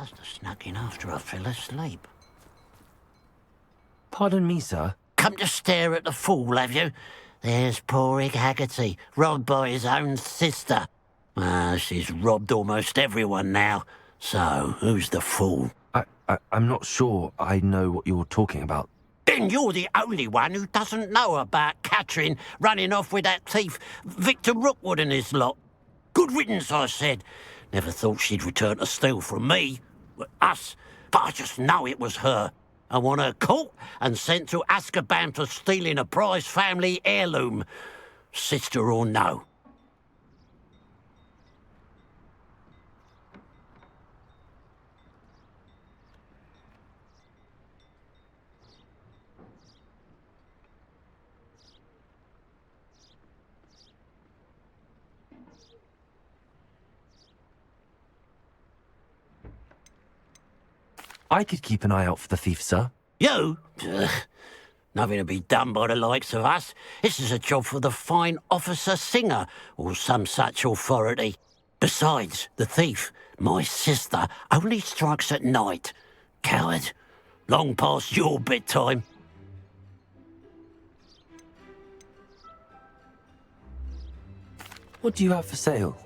Must have snuck in after I fell asleep. Pardon me, sir. Come to stare at the fool, have you? There's poor Ig Haggerty, robbed by his own sister. She's robbed almost everyone now. So, who's the fool? I'm not sure I know what you're talking about. Then you're the only one who doesn't know about Catherine running off with that thief Victor Rookwood and his lot. Good riddance, I said. Never thought she'd return to steal from me, us, but I just know it was her. I want her caught and sent to Azkaban for stealing a prize family heirloom, sister or no. I could keep an eye out for the thief, sir. You? Nothing to be done by the likes of us. This is a job for the fine officer Singer, or some such authority. Besides, the thief, my sister, only strikes at night. Coward. Long past your bedtime. What do you have for sale?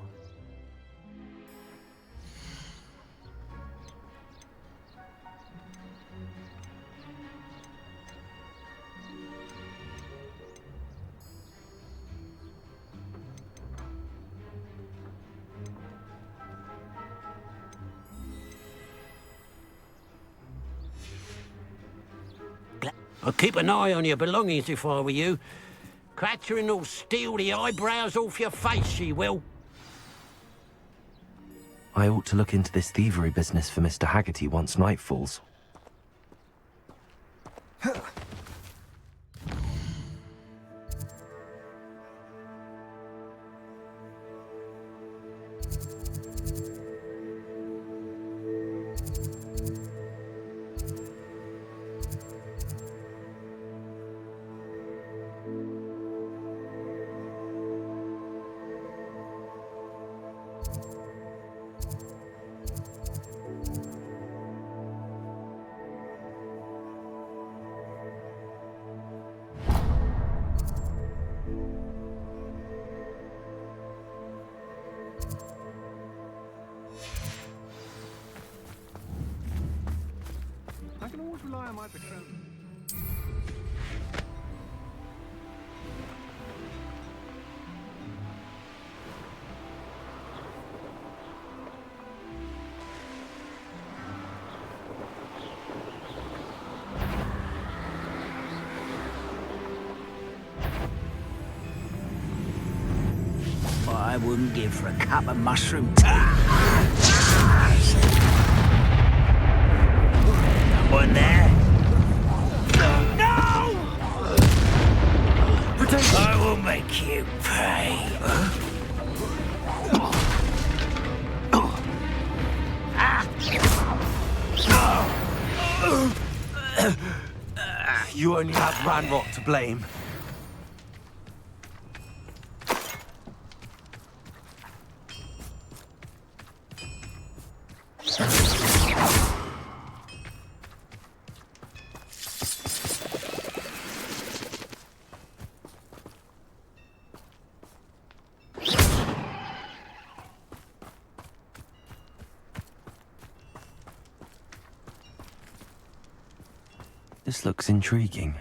I'd keep an eye on your belongings if I were you. Catherine will steal the eyebrows off your face, she will. I ought to look into this thievery business for Mr. Haggerty once night falls. I can always rely on my patron. I wouldn't give for a cup of mushroom. Someone there? No! I will make you pay. You only have Ranrock to blame. This looks intriguing.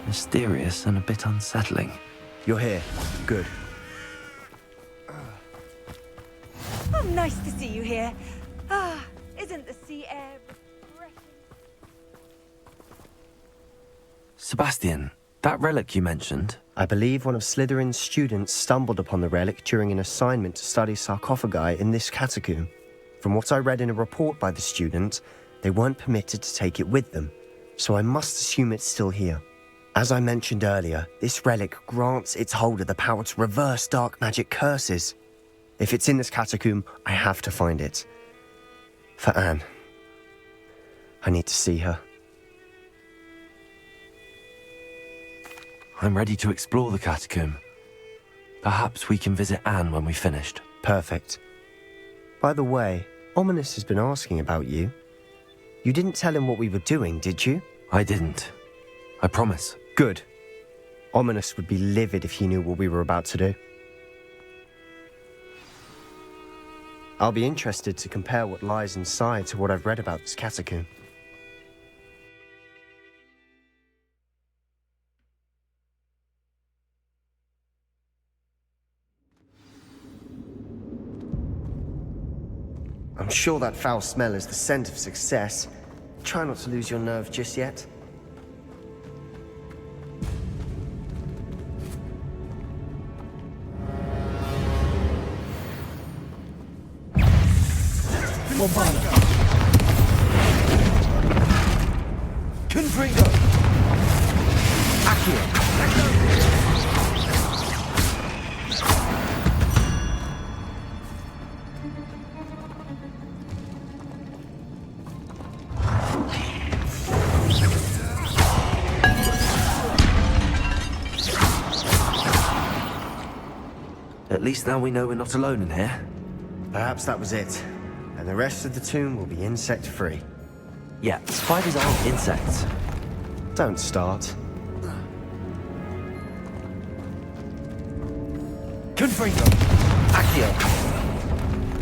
Mysterious and a bit unsettling. You're here. Good. Oh, nice to see you here. Ah, isn't the sea air refreshing? Sebastian, that relic you mentioned, I believe one of Slytherin's students stumbled upon the relic during an assignment to study sarcophagi in this catacomb. From what I read in a report by the student, they weren't permitted to take it with them, so I must assume it's still here. As I mentioned earlier, this relic grants its holder the power to reverse dark magic curses. If it's in this catacomb, I have to find it. For Anne. I need to see her. I'm ready to explore the catacomb. Perhaps we can visit Anne when we've finished. Perfect. By the way, Ominous has been asking about you. You didn't tell him what we were doing, did you? I didn't. I promise. Good. Ominous would be livid if he knew what we were about to do. I'll be interested to compare what lies inside to what I've read about this catacomb. I'm sure that foul smell is the scent of success. Try not to lose your nerve just yet. Confringo! Accio! At least now we know we're not alone in here. Perhaps that was it. And the rest of the tomb will be insect-free. Yeah, spiders aren't insects. Don't start. Confringo! Accio!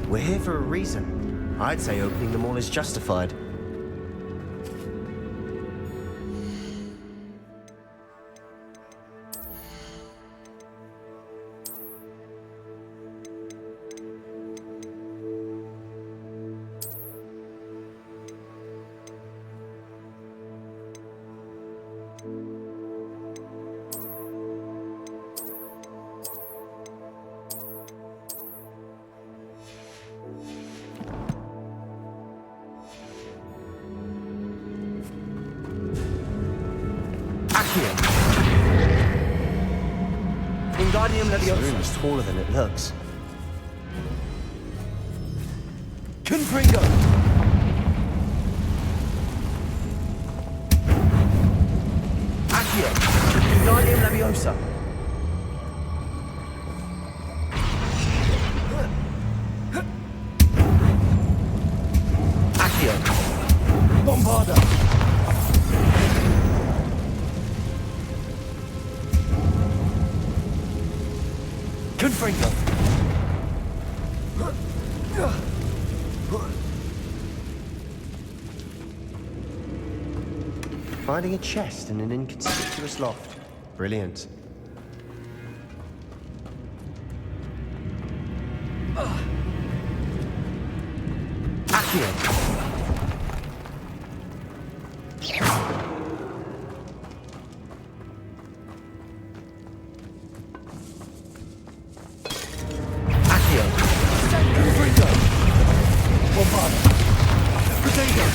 We're here for a reason. I'd say opening them all is justified. Wingardium This Leviosa! room is taller than it looks. Confringo! Accio! Wingardium Leviosa! Accio! Bombarda! Confringo! Finding a chest in an inconspicuous loft. Brilliant. Accio! Accio! Confringo! Bombarda! Protego!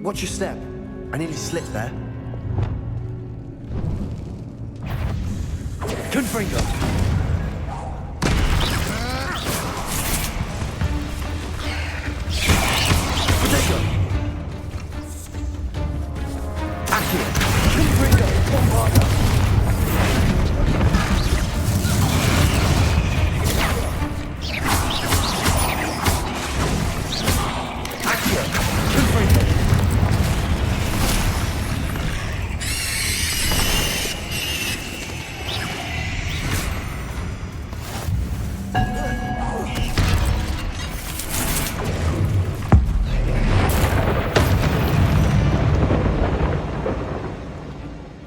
watch your step. I nearly slipped there. Confringo! Potato! Accio! Confringo! Bombarda! Accio! Confringo!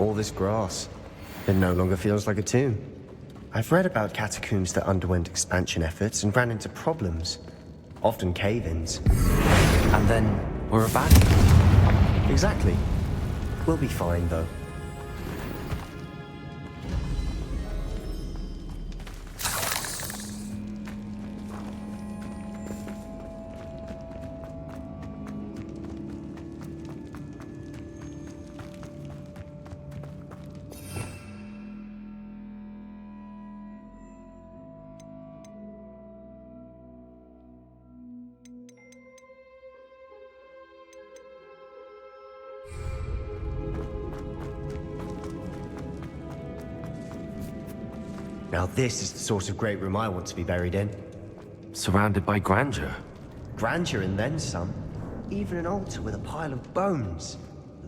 All this grass. It no longer feels like a tomb. I've read about catacombs that underwent expansion efforts and ran into problems. Often cave-ins. And then we're abandoned. Exactly. We'll be fine, though. Now this is the sort of great room I want to be buried in. Surrounded by grandeur. Grandeur and then some. Even an altar with a pile of bones.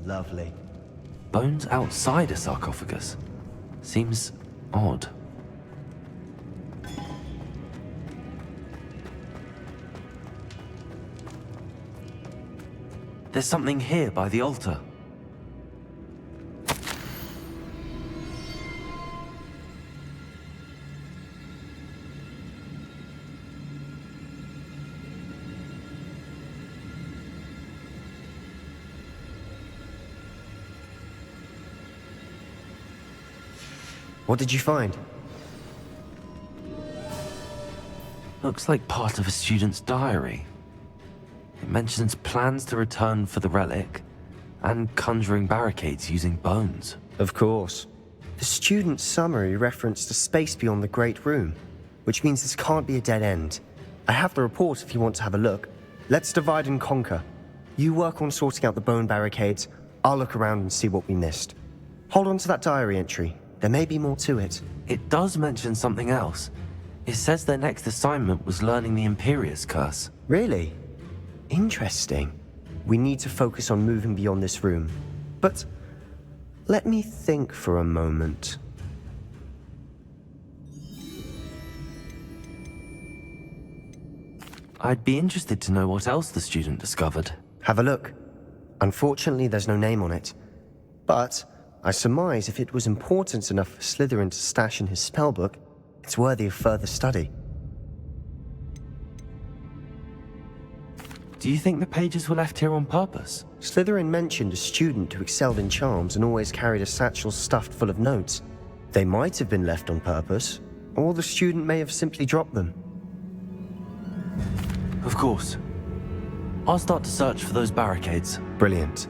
Lovely. Bones outside a sarcophagus. Seems odd. There's something here by the altar. What did you find? Looks like part of a student's diary. It mentions plans to return for the relic and conjuring barricades using bones. Of course. The student's summary referenced a space beyond the Great Room, which means this can't be a dead end. I have the report if you want to have a look. Let's divide and conquer. You work on sorting out the bone barricades. I'll look around and see what we missed. Hold on to that diary entry. There may be more to it. It does mention something else. It says their next assignment was learning the Imperius Curse. Really? Interesting. We need to focus on moving beyond this room. But let me think for a moment. I'd be interested to know what else the student discovered. Have a look. Unfortunately, there's no name on it. But I surmise if it was important enough for Slytherin to stash in his spellbook, it's worthy of further study. Do you think the pages were left here on purpose? Slytherin mentioned a student who excelled in charms and always carried a satchel stuffed full of notes. They might have been left on purpose, or the student may have simply dropped them. Of course. I'll start to search for those barricades. Brilliant.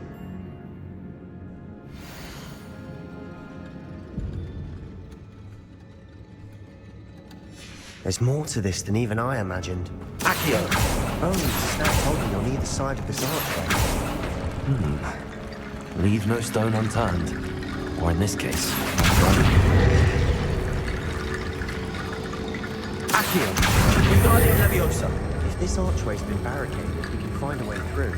There's more to this than even I imagined. Accio! Bones snapped holding on either side of this archway. Leave no stone unturned. Or in this case, Accio! Wingardium Leviosa! If this archway's been barricaded, we can find a way through.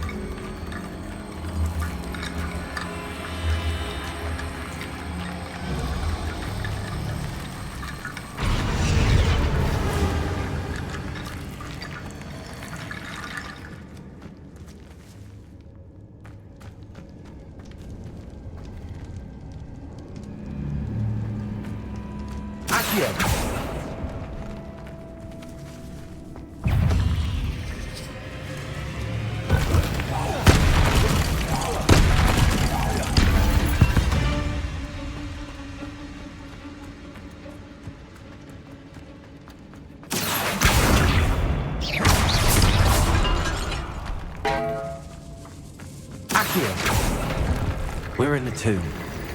We're in the tomb.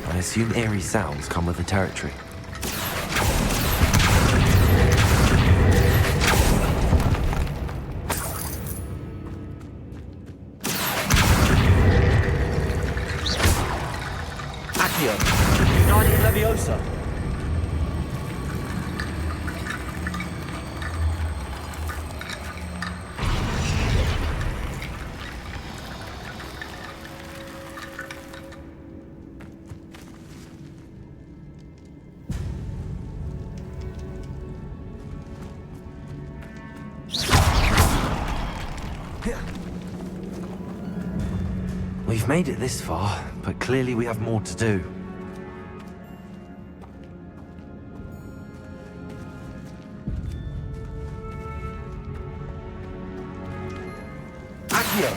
I assume eerie sounds come with the territory. Accio, Guardian Leviosa. We've made it this far, but clearly we have more to do. Accio.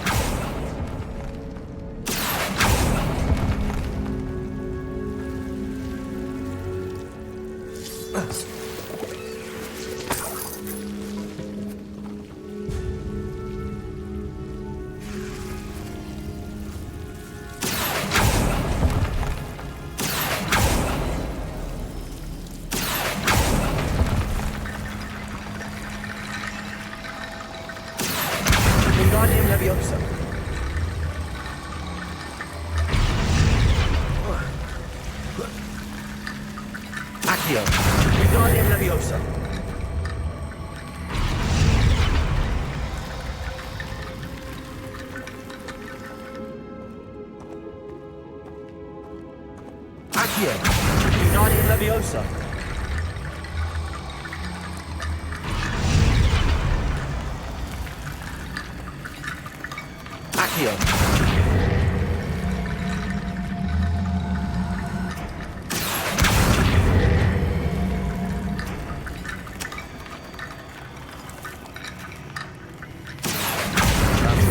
Guardian Leviosa. Accio, Guardian Leviosa. Accio, Guardian Leviosa. Accio.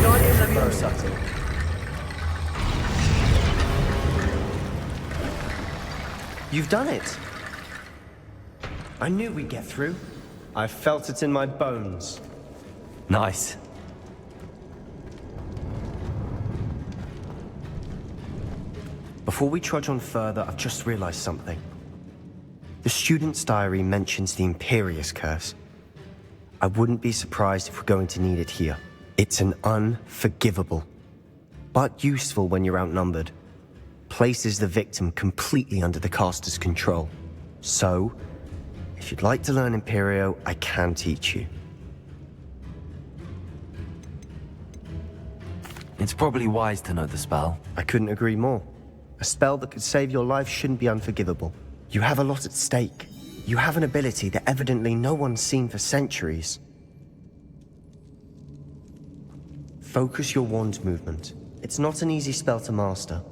Guardian Leviosa. You've done it. I knew we'd get through. I felt it in my bones. Nice. Before we trudge on further, I've just realized something. The student's diary mentions the Imperious Curse. I wouldn't be surprised if we're going to need it here. It's an unforgivable, but useful when you're outnumbered. Places the victim completely under the caster's control. So, if you'd like to learn Imperio, I can teach you. It's probably wise to know the spell. I couldn't agree more. A spell that could save your life shouldn't be unforgivable. You have a lot at stake. You have an ability that evidently no one's seen for centuries. Focus your wand movement. It's not an easy spell to master.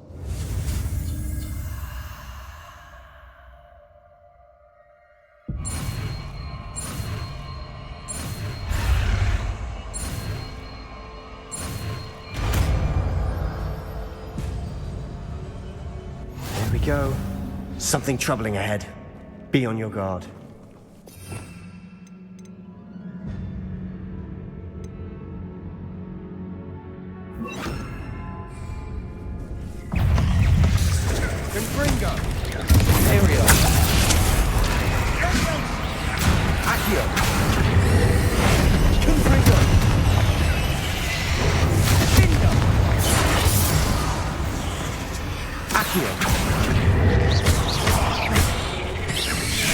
There we go. Something troubling ahead. Be on your guard. Confringo!